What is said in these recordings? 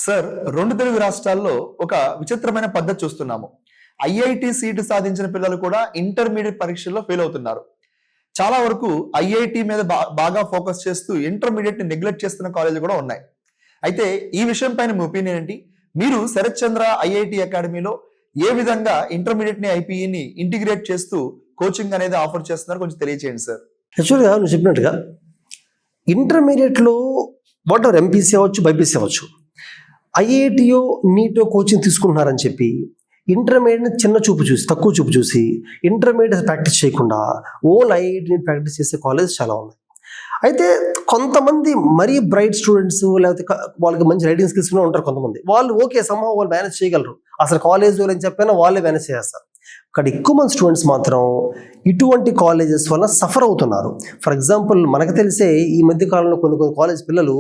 Sir, రెండు తెలుగు రాష్ట్రాల్లో ఒక విచిత్రమైన పద్ధతి చూస్తున్నాము. ఐఐటి సీటు సాధించిన పిల్లలు కూడా ఇంటర్మీడియట్ పరీక్షల్లో ఫెయిల్ అవుతున్నారు. చాలా వరకు ఐఐటి మీద బాగా ఫోకస్ చేస్తూ ఇంటర్మీడియట్ ని నెగ్లెక్ట్ చేస్తున్న కాలేజీలు కూడా ఉన్నాయి. అయితే ఈ విషయం పైన మీ ఒపీనియన్ ఏంటి? మీరు శరత్ చంద్ర ఐఐటి అకాడమీలో ఏ విధంగా ఇంటర్మీడియట్ ని ఐపీఈని ఇంటిగ్రేట్ చేస్తూ కోచింగ్ అనేది ఆఫర్ చేస్తున్నారు, కొంచెం తెలియజేయండి సార్. యాక్చువల్గా నువ్వు చెప్పినట్టుగా ఇంటర్మీడియట్లో వాట్ ఎవర్ ఎంపీసీ అవ్వచ్చు, బైపీసీ అవ్వచ్చు, ఐఐటియో నీటో కోచింగ్ తీసుకుంటున్నారని చెప్పి ఇంటర్మీడియట్ని చిన్న చూపు చూసి, తక్కువ చూపు చూసి ఇంటర్మీడియట్ ప్రాక్టీస్ చేయకుండా ఓన్ ఐఐటిని ప్రాక్టీస్ చేసే కాలేజ్ చాలా ఉన్నాయి. అయితే కొంతమంది మరీ బ్రైట్ స్టూడెంట్స్, లేకపోతే వాళ్ళకి మంచి రైటింగ్ స్కిల్స్ ఉంటారు కొంతమంది, వాళ్ళు ఓకే సమ్హౌ వాళ్ళు మేనేజ్ చేయగలరు. అసలు కాలేజ్ వాళ్ళని చెప్పినా వాళ్ళే మేనేజ్ చేస్తారు. ఇక్కడ ఎక్కువ మంది స్టూడెంట్స్ మాత్రం ఇటువంటి కాలేజెస్ వల్ల సఫర్ అవుతున్నారు. ఫర్ ఎగ్జాంపుల్, మనకు తెలిసే ఈ మధ్య కాలంలో కొన్ని కాలేజ్ పిల్లలు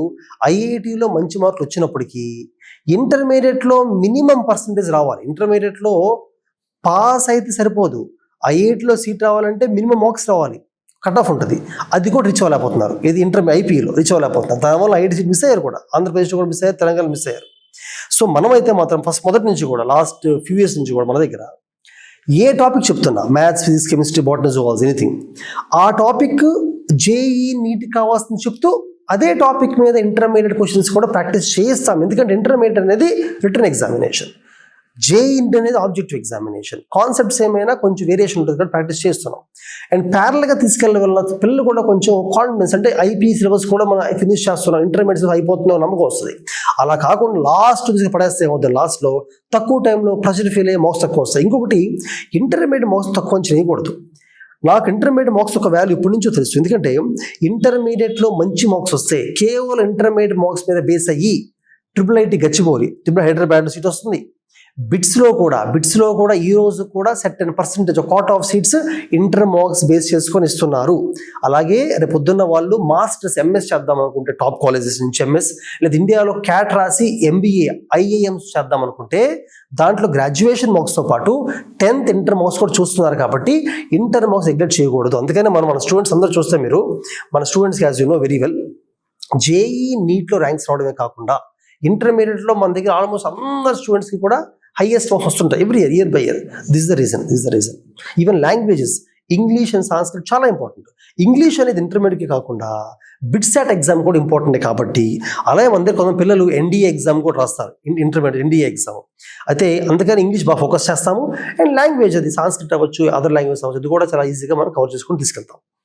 ఐఐటిలో మంచి మార్కులు వచ్చినప్పటికీ ఇంటర్మీడియట్లో మినిమం పర్సంటేజ్ రావాలి. ఇంటర్మీడియట్లో పాస్ అయితే సరిపోదు, ఐఐటిలో సీట్ రావాలంటే మినిమం మార్క్స్ రావాలి, కట్ ఆఫ్ ఉంటుంది. అది కూడా రీచ్ అవ్వలేకపోతున్నారు. ఇది ఐపీలో రీచ్ అవ్వలేకపోతున్నారు. దానివల్ల ఐఐటి సీట్ మిస్ అయ్యారు కూడా. ఆంధ్రప్రదేశ్లో కూడా మిస్ అయ్యారు, తెలంగాణ మిస్ అయ్యారు. సో మనమైతే మాత్రం మొదటి నుంచి కూడా లాస్ట్ ఫ్యూ ఇయర్స్ నుంచి కూడా మన దగ్గర ఏ టాపిక్ చెప్తున్నా, maths, physics, chemistry, botany, zoology, anything, ఆ టాపిక్ జేఈ నీట్ కావాల్సింది చెప్తూ అదే టాపిక్ మీద ఇంటర్మీడియట్ క్వశ్చన్స్ కూడా ప్రాక్టీస్ చేస్తాం. ఎందుకంటే ఇంటర్మీడియట్ అనేది రిటర్న్ ఎగ్జామినేషన్, జేఈ అనేది ఆబ్జెక్టివ్ ఎగ్జామినేషన్. కాన్సెప్ట్స్ ఏమైనా కొంచెం వేరియేషన్ ఉంటుంది కాబట్టి ప్రాక్టీస్ చేస్తున్నాం. అండ్ ప్యారల్గా తీసుకెళ్ళడం వల్ల పిల్లలు కూడా కొంచెం కాన్ఫిడెన్స్, అంటే ఐపీ సిలబస్ కూడా మనం ఫినిష్ చేస్తున్నాం, ఇంటర్మీడియట్ అయిపోతున్నాం నమ్మకం వస్తుంది. అలా కాకుండా లాస్ట్ పడేస్తే ఏమవుతుంది, లాస్ట్లో తక్కువ టైంలో ప్రెషర్ ఫీల్ అయ్యే మార్క్స్ తక్కువ వస్తాయి. ఇంకొకటి, ఇంటర్మీడియట్ మార్క్స్ తక్కువ అని చేయకూడదు. నాకు ఇంటర్మీడియట్ మార్క్స్ ఒక వాల్యూ ఇప్పటి నుంచో తెలుసు. ఎందుకంటే ఇంటర్మీడియట్లో మంచి మార్క్స్ వస్తే కేవలం ఇంటర్మీడియట్ మార్క్స్ మీద బేస్ అయ్యి ట్రిపుల్ గచ్చిబౌలి, హైదరాబాద్ సీట్ వస్తుంది. బిట్స్లో కూడా ఈ రోజు కూడా certain percentage quarter of seats inter marks base చేసుకొని ఇస్తున్నారు. అలాగే రేపు పొద్దున్న వాళ్ళు మాస్టర్స్, ఎంఎస్ చేద్దాం అనుకుంటే టాప్ కాలేజెస్ నుంచి ఎంఎస్, లేదా ఇండియాలో క్యాట్ రాసి ఎంబీఏ, ఐఐఎంస్ చేద్దాం అనుకుంటే దాంట్లో గ్రాడ్యుయేషన్ మార్క్స్తో పాటు 10th ఇంటర్ మార్క్స్ కూడా చూస్తున్నారు. కాబట్టి ఇంటర్ మార్క్స్ నెగ్లెక్ట్ చేయకూడదు. అందుకనే మన స్టూడెంట్స్ అందరూ చూస్తే, మీరు మన స్టూడెంట్స్కి as you know very well, JEE నీట్లో ర్యాంక్స్ రావడమే కాకుండా ఇంటర్మీడియట్లో మన దగ్గర ఆల్మోస్ట్ అందరు స్టూడెంట్స్కి కూడా హైయెస్ట్ మార్క్స్ వస్తుంటాయి year by year. This the reason. Even languages, English and Sanskrit చాలా ఇంపార్టెంట్. ఇంగ్లీష్ అనేది ఇంటర్మీడియట్కి కాకుండా బిట్సాట్ ఎగ్జామ్ కూడా ఇంపార్టెంట్ కాబట్టి, అలాగే అందరు కొంత పిల్లలు ఎన్డీఏ ఎగ్జామ్ కూడా రాస్తారు, ఇంటర్మీడియట్ ఎన్డీఏ ఎగ్జామ్. అయితే అందుకని ఇంగ్లీష్ బాగా ఫోకస్ చేస్తాము. అండ్ లాంగ్వేజ్, అది సాంస్క్రిట్ అవ్వచ్చు, అదర్ లాంగ్వేజ్ అవ్వచ్చు, అది కూడా చాలా ఈజీగా మనం కవర్ చేసుకొని తీసుకెళ్తాం.